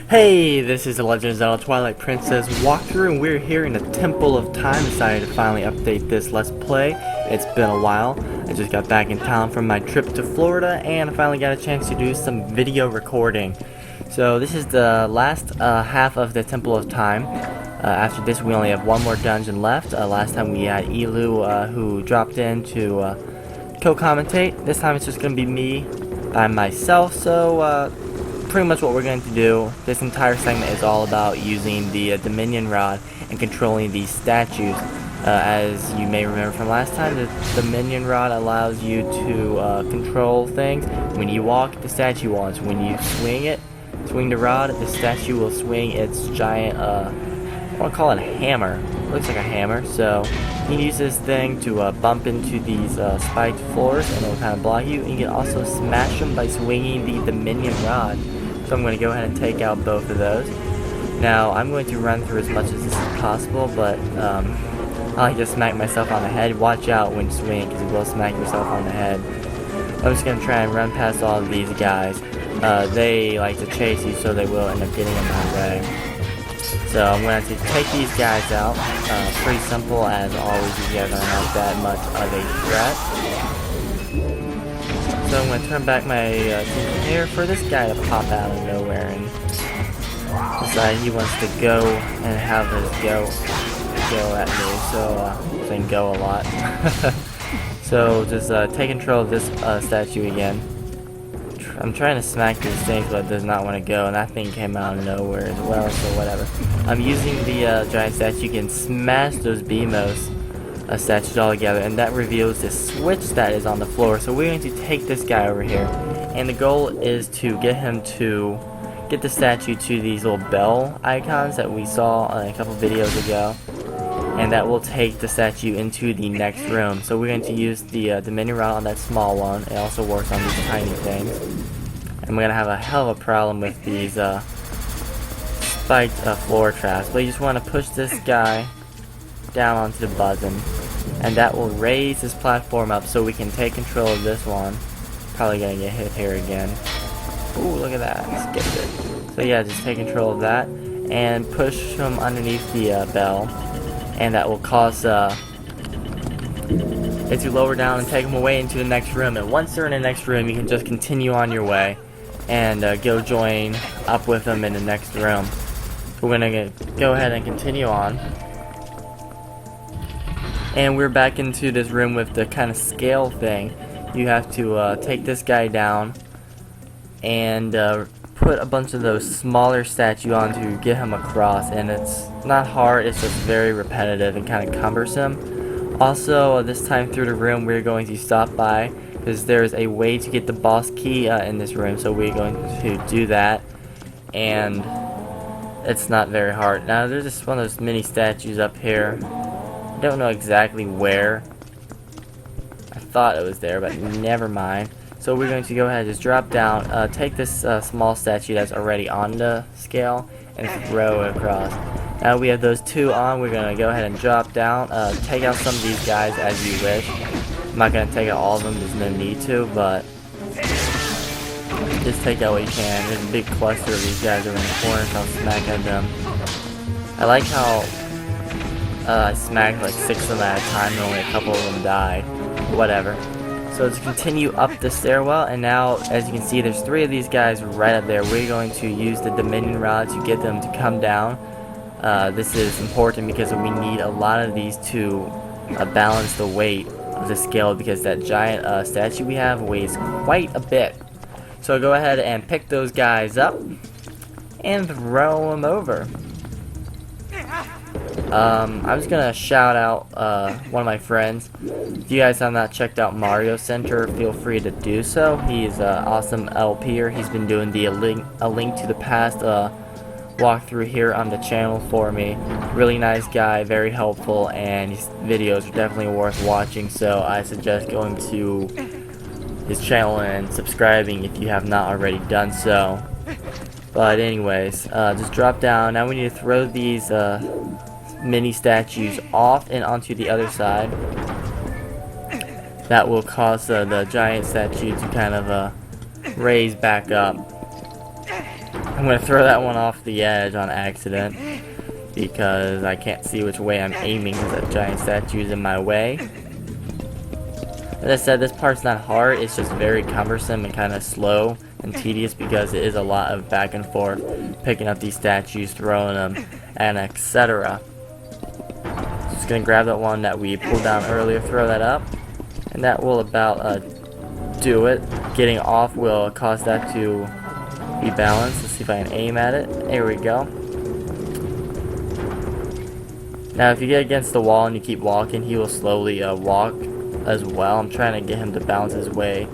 Hey, this is the Legend of Zelda Twilight Princess walkthrough, and we're here in the Temple of Time. Decided to finally update this Let's Play. It's been a while. I just got back in town from my trip to Florida, and I finally got a chance to do some video recording. So this is the last half of the Temple of Time. After this, we only have one more dungeon left. Last time we had Elu, who dropped in to co-commentate. This time it's just going to be me by myself, so pretty much what we're going to do, this entire segment is all about using the Dominion Rod and controlling these statues. As you may remember from last time, the Dominion Rod allows you to control things. When you walk, the statue walks. When you swing the rod, the statue will swing its giant, I want to call it a hammer. It looks like a hammer, so you can use this thing to bump into these spiked floors and it'll kind of block you. You can also smash them by swinging the Dominion Rod. So I'm going to go ahead and take out both of those. Now I'm going to run through as much as this is possible, but I like to smack myself on the head. Watch out when swinging, because you will smack yourself on the head. I'm just going to try and run past all of these guys. They like to chase you, so they will end up getting in my way. So I'm going to take these guys out. Pretty simple as always. These guys aren't like that much of a threat. So I'm going to turn back my team here for this guy to pop out of nowhere and decide he wants to go and have his go at me. So saying go a lot. So just take control of this statue again. I'm trying to smack these things, but it does not want to go, and that thing came out of nowhere as well, so whatever. I'm using the giant statue. You can smash those BMOs statues all together, and that reveals this switch that is on the floor. So we're going to take this guy over here, and the goal is to get him to get the statue to these little bell icons that we saw a couple videos ago, and that will take the statue into the next room. So we're going to use the Dominion Rod on that small one. It also works on these tiny things, and we're going to have a hell of a problem with these spiked floor traps. But you just want to push this guy down onto the button, and that will raise this platform up so we can take control of this one. Probably gonna get hit here again. Ooh, look at that, skipped it. So yeah, just take control of that and push him underneath the bell, and that will cause it to lower down and take him away into the next room. And once they're in the next room, you can just continue on your way and go join up with them in the next room. So we're gonna go ahead and continue on. And we're back into this room with the kind of scale thing. You have to take this guy down and put a bunch of those smaller statues on to get him across. And it's not hard, it's just very repetitive and kind of cumbersome. Also, this time through the room, we're going to stop by because there's a way to get the boss key in this room. So we're going to do that. And it's not very hard. Now, there's just one of those mini statues up here. Don't know exactly where. I thought it was there, but never mind. So we're going to go ahead and just drop down, take this small statue that's already on the scale and throw it across. Now we have those two on. We're going to go ahead and drop down, take out some of these guys as you wish. I'm not going to take out all of them, there's no need to, but just take out what you can. There's a big cluster of these guys over in the corner, so I'll smack at them. I like how I smacked like 6 of them at a time and only a couple of them died. Whatever. So let's continue up the stairwell, and now as you can see there's 3 of these guys right up there. We're going to use the Dominion Rod to get them to come down. This is important because we need a lot of these to balance the weight of the scale, because that giant statue we have weighs quite a bit. So go ahead and pick those guys up and throw them over. I'm just gonna shout out one of my friends. If you guys have not checked out Mario Center, feel free to do so. He's an awesome LPer. He's been doing the a link to the past walkthrough here on the channel for me. Really nice guy, very helpful, and his videos are definitely worth watching. So I suggest going to his channel and subscribing if you have not already done so. But anyways, just drop down. Now we need to throw these mini statues off and onto the other side. That will cause the giant statue to kind of raise back up. I'm going to throw that one off the edge on accident because I can't see which way I'm aiming because that giant statue is in my way. As I said, this part's not hard, it's just very cumbersome and kind of slow and tedious because it is a lot of back and forth, picking up these statues, throwing them, and etc. Just going to grab that one that we pulled down earlier, throw that up, and that will about do it. Getting off will cause that to be balanced. Let's see if I can aim at it. There we go. Now if you get against the wall and you keep walking, he will slowly walk as well. I'm trying to get him to bounce his way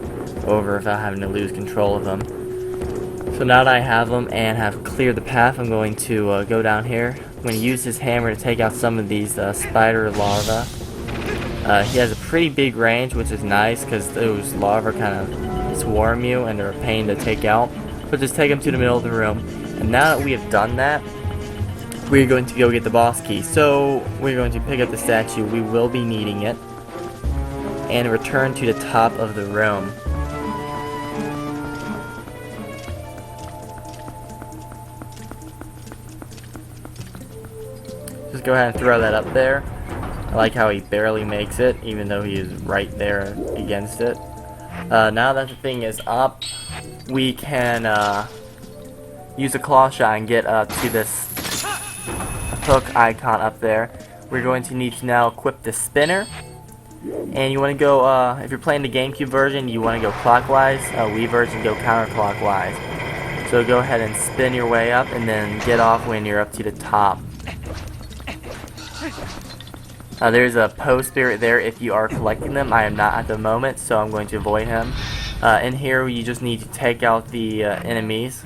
over without having to lose control of him. So now that I have him and have cleared the path, I'm going to go down here. I'm going to use his hammer to take out some of these spider larvae. He has a pretty big range, which is nice because those larvae kind of swarm you and they're a pain to take out. But just take him to the middle of the room. And now that we have done that, we're going to go get the boss key. So we're going to pick up the statue. We will be needing it. And return to the top of the room. Just go ahead and throw that up there. I like how he barely makes it, even though he is right there against it. Now that the thing is up, we can use a claw shot and get to this hook icon up there. We're going to need to now equip the spinner. And you want to go, if you're playing the GameCube version, you want to go clockwise. Wii version, go counterclockwise. So go ahead and spin your way up and then get off when you're up to the top. There's a Poe Spirit there if you are collecting them. I am not at the moment, so I'm going to avoid him. In here, you just need to take out the enemies.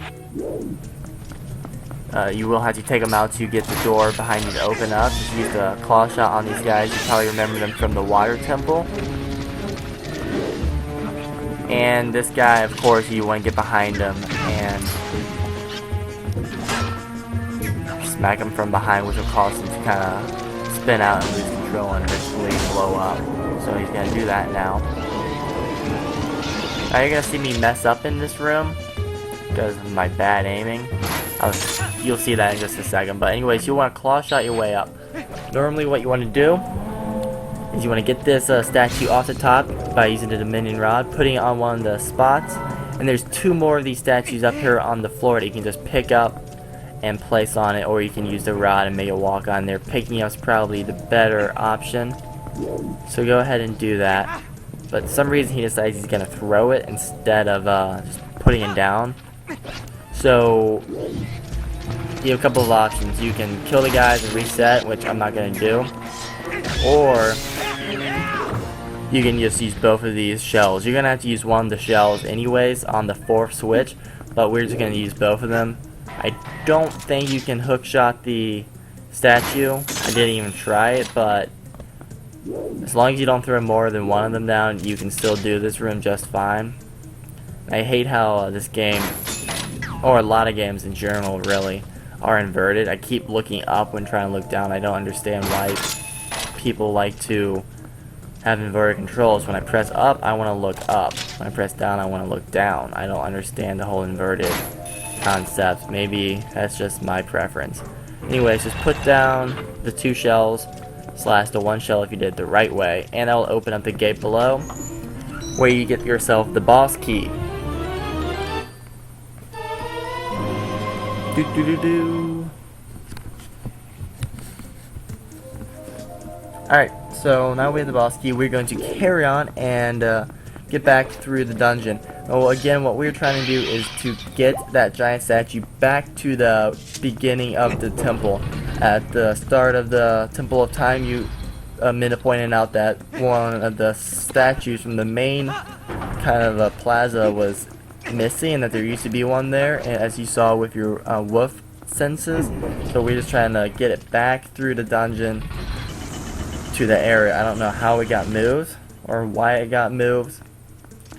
You will have to take them out to get the door behind you to open up. Just use the claw shot on these guys. You probably remember them from the water temple. And this guy, of course, you want to get behind him and smack him from behind, which will cause him to kind of spin out and lose control and eventually blow up. So he's going to do that now. Now you're going to see me mess up in this room because of my bad aiming. You'll see that in just a second. But anyways, you want to claw shot your way up. Normally what you want to do is you want to get this statue off the top by using the Dominion Rod, putting it on one of the spots. And there's two more of these statues up here on the floor that you can just pick up and place on it, or you can use the rod and make it walk on there. Picking up is probably the better option. So go ahead and do that. But for some reason he decides he's going to throw it instead of just putting it down. So you have a couple of options. You can kill the guys and reset, which I'm not going to do. Or you can just use both of these shells. You're going to have to use one of the shells anyways on the fourth switch, but we're just going to use both of them. I don't think you can hookshot the statue. I didn't even try it, but as long as you don't throw more than one of them down, you can still do this room just fine. I hate how this game, or a lot of games in general really, are inverted. I keep looking up when trying to look down. I don't understand why people like to have inverted controls. When I press up, I want to look up. When I press down, I want to look down. I don't understand the whole inverted concept. Maybe that's just my preference. Anyways, just put down the two shells / the one shell if you did it the right way, and that will open up the gate below where you get yourself the boss key. Alright, so now we have the boss key. We're going to carry on and get back through the dungeon. Well, again, what we're trying to do is to get that giant statue back to the beginning of the temple. At the start of the Temple of Time, you Minna pointed out that one of the statues from the main kind of plaza was missing, and that there used to be one there, and as you saw with your wolf senses. So we're just trying to get it back through the dungeon to the area. I don't know how it got moved or why it got moved,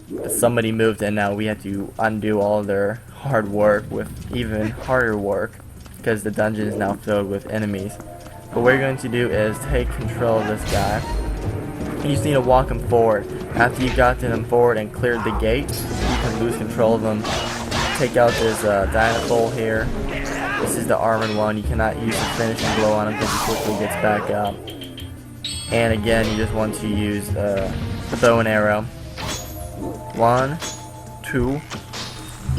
but somebody moved it, and now we have to undo all of their hard work with even harder work because the dungeon is now filled with enemies. What we're going to do is take control of this guy. You just need to walk him forward. After you got him forward and cleared the gate, you can lose control of him take out this dynamo here. This is the armored one. You cannot use the finishing blow on him because he quickly gets back up. And again, you just want to use the bow and arrow. 1, 2.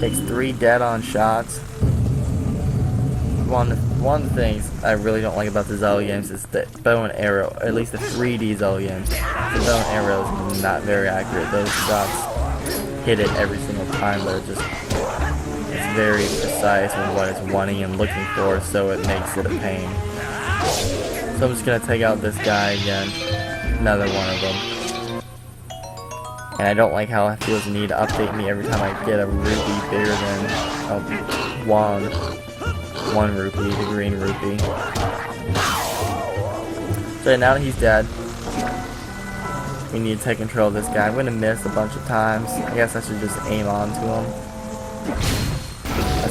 Takes 3 dead-on shots. One of the things I really don't like about the Zelda games is the bow and arrow, or at least the 3D Zelda games. The bow and arrow is not very accurate. Those shots hit it every single time, but it's very precise in what it's wanting and looking for, so it makes it a pain. So I'm just gonna take out this guy again, another one of them. And I don't like how it feels the need to update me every time I get a rupee bigger than one rupee, the green rupee. So now that he's dead, we need to take control of this guy. I'm gonna miss a bunch of times. I guess I should just aim onto him.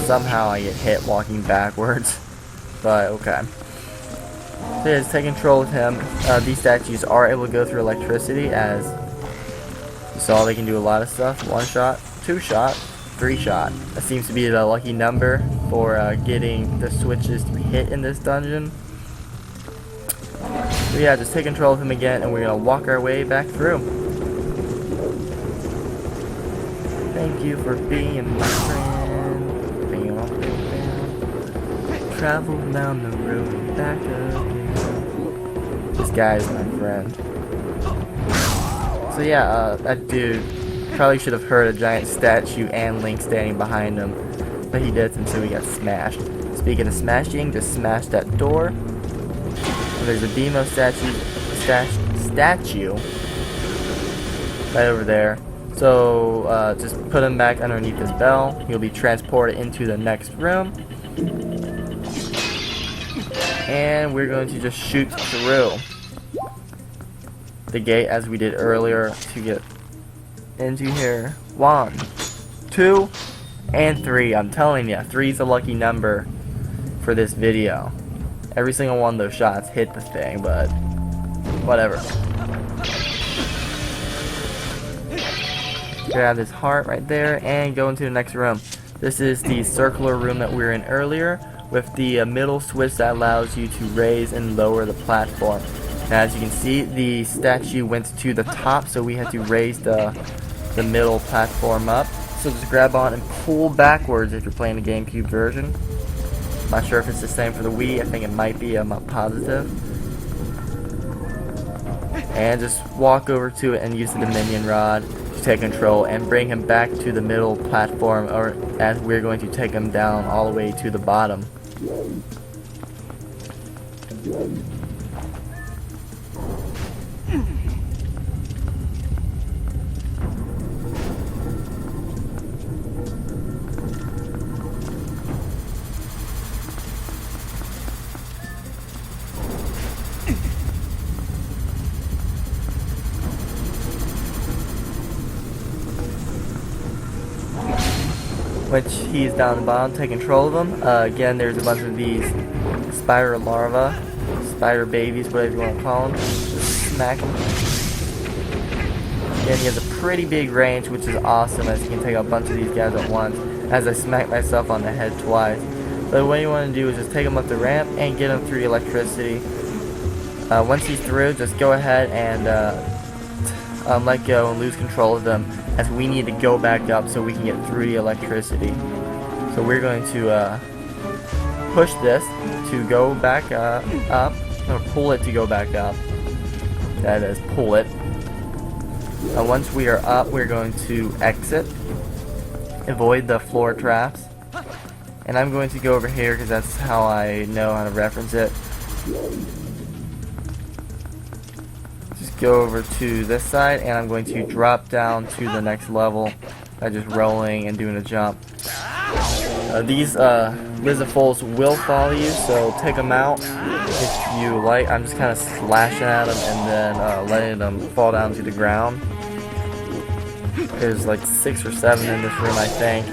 Somehow I get hit walking backwards, but okay. So yeah, just take control of him. These statues are able to go through electricity, as you saw they can do a lot of stuff. 1 shot, 2 shot, 3 shot. That seems to be the lucky number for getting the switches to hit in this dungeon. So yeah, just take control of him again, and we're gonna walk our way back through. Thank you for being my friend. Travel down the road and back again. This guy is my friend. So yeah, that dude probably should have heard a giant statue and Link standing behind him, but he didn't until he got smashed. Speaking of smashing, just smash that door. And there's a Demo statue right over there. So just put him back underneath this bell. He'll be transported into the next room. And we're going to just shoot through the gate as we did earlier to get into here. 1, 2, and 3. I'm telling you, 3 is a lucky number for this video. Every single one of those shots hit the thing, but whatever. Grab this heart right there and go into the next room. This is the circular room that we were in earlier, with the middle switch that allows you to raise and lower the platform. Now, as you can see, the statue went to the top, so we had to raise the middle platform up. So just grab on and pull backwards if you're playing the GameCube version. I'm not sure if it's the same for the Wii. I think it might be. I'm not positive. And just walk over to it and use the Dominion Rod to take control and bring him back to the middle platform, or as we're going to take him down all the way to the bottom. Which he's down the bottom, take control of him. Again, there's a bunch of these spider larvae, spider babies, whatever you want to call them. Just smack him. Again, he has a pretty big range, which is awesome, as you can take out a bunch of these guys at once, as I smacked myself on the head twice. But what you want to do is just take him up the ramp and get him through the electricity. Once he's through, just go ahead and let go and lose control of them, as we need to go back up so we can get through the electricity. So we're going to push this to go back up, or pull it to go back up. That is, pull it. Once we are up, we're going to exit, avoid the floor traps, and I'm going to go over here because that's how I know how to reference it. Go over to this side, and I'm going to drop down to the next level by just rolling and doing a jump. These Lizzifoles will follow you, so take them out if you like. I'm just kind of slashing at them and then letting them fall down to the ground. There's like 6 or 7 in this room, I think.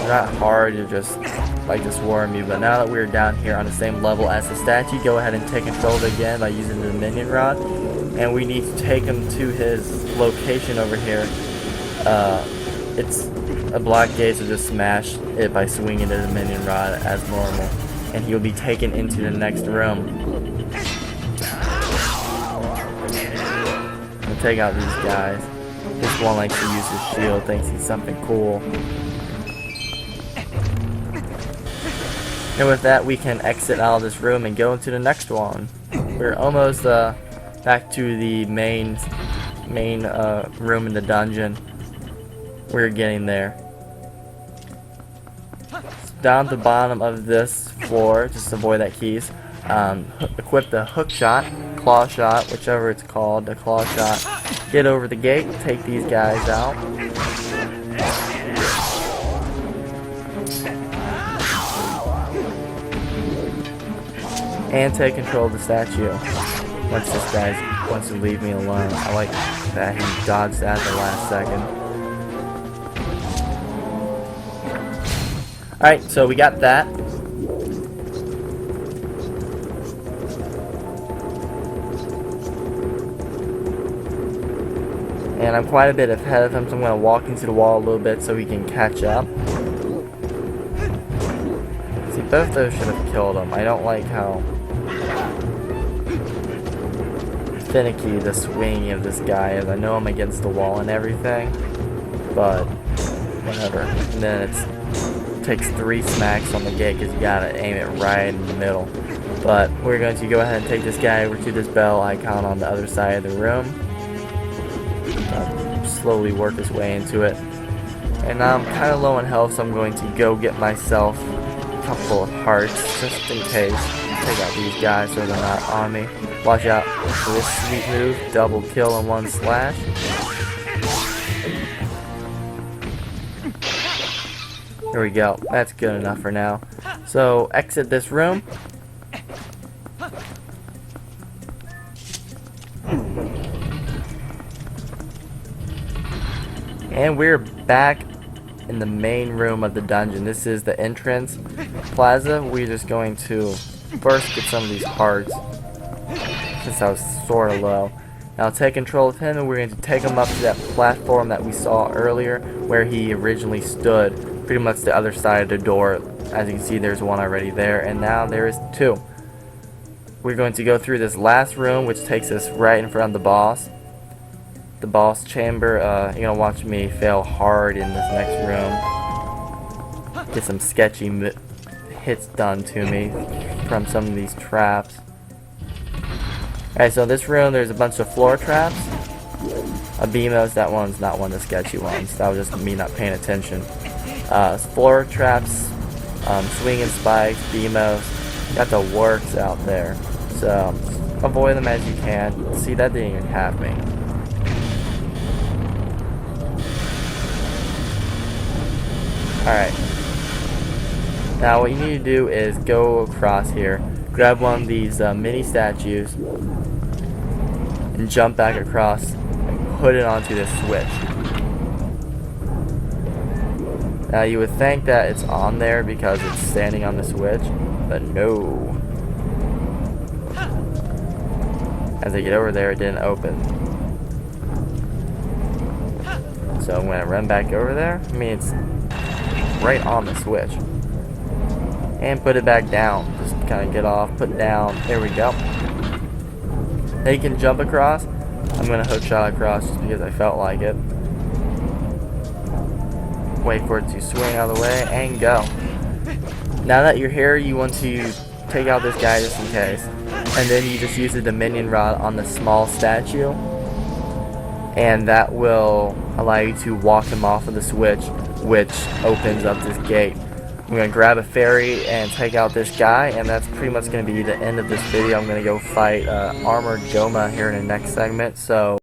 They're not hard, you're just like to swarm you, but now that we're down here on the same level as the statue, go ahead and take control of it again by using the Dominion Rod, and we need to take him to his location over here. It's A block gate, so just smash it by swinging the minion rod as normal, and he'll be taken into the next room. We'll take out these guys. This one likes to use his shield, thinks he's something cool. And with that, we can exit out of this room and go into the next one. We're almost back to the main room in the dungeon. We're getting there. Down at the bottom of this floor, just avoid that keys. Equip the hook shot, claw shot, whichever it's called, the claw shot. Get over the gate, take these guys out. And take control of the statue. Once this guy wants to leave me alone. I like that he dodged that at the last second. Alright, so we got that. And I'm quite a bit ahead of him, so I'm going to walk into the wall a little bit so he can catch up. See, both of those should have killed him. I don't like how finicky the swinging of this guy is. I know I'm against the wall and everything, but whatever. And then it takes 3 smacks on the gate because you gotta aim it right in the middle. But we're going to go ahead and take this guy over to this bell icon on the other side of the room. Slowly work his way into it. And now I'm kind of low on health, so I'm going to go get myself a couple of hearts just in case. Take out these guys so they're not on me. Watch out for this sweet move, double kill in 1 slash. There we go, that's good enough for now. So exit this room. And we're back in the main room of the dungeon. This is the entrance plaza. We're just going to first get some of these hearts, since I was sort of low. Now take control of him, and we're going to take him up to that platform that we saw earlier, where he originally stood, pretty much the other side of the door. As you can see, there's one already there, and now there is 2. We're going to go through this last room, which takes us right in front of the boss. The boss chamber. You're gonna watch me fail hard in this next room. Get some sketchy hits done to me from some of these traps. Alright, so in this room there's a bunch of floor traps. Abimos, that one's not one of the sketchy ones. That was just me not paying attention. Floor traps, swinging spikes, Bimos. Got the works out there. So avoid them as you can. See, that didn't even have me. Alright, now what you need to do is go across here, grab one of these mini statues, and jump back across and put it onto this switch. Now you would think that it's on there because it's standing on the switch, but no. As I get over there, it didn't open. So I'm going to run back over there. I mean, it's right on the switch, and put it back down. Just kind of get off, put it down. There we go. Now you can jump across. I'm gonna hook shot across just because I felt like it. Wait for it to swing out of the way and go. Now that you're here, you want to take out this guy just in case, and then you just use the Dominion rod on the small statue, and that will allow you to walk him off of the switch, which opens up this gate. I'm going to grab a fairy and take out this guy, and that's pretty much going to be the end of this video. I'm going to go fight Armored Goma here in the next segment. So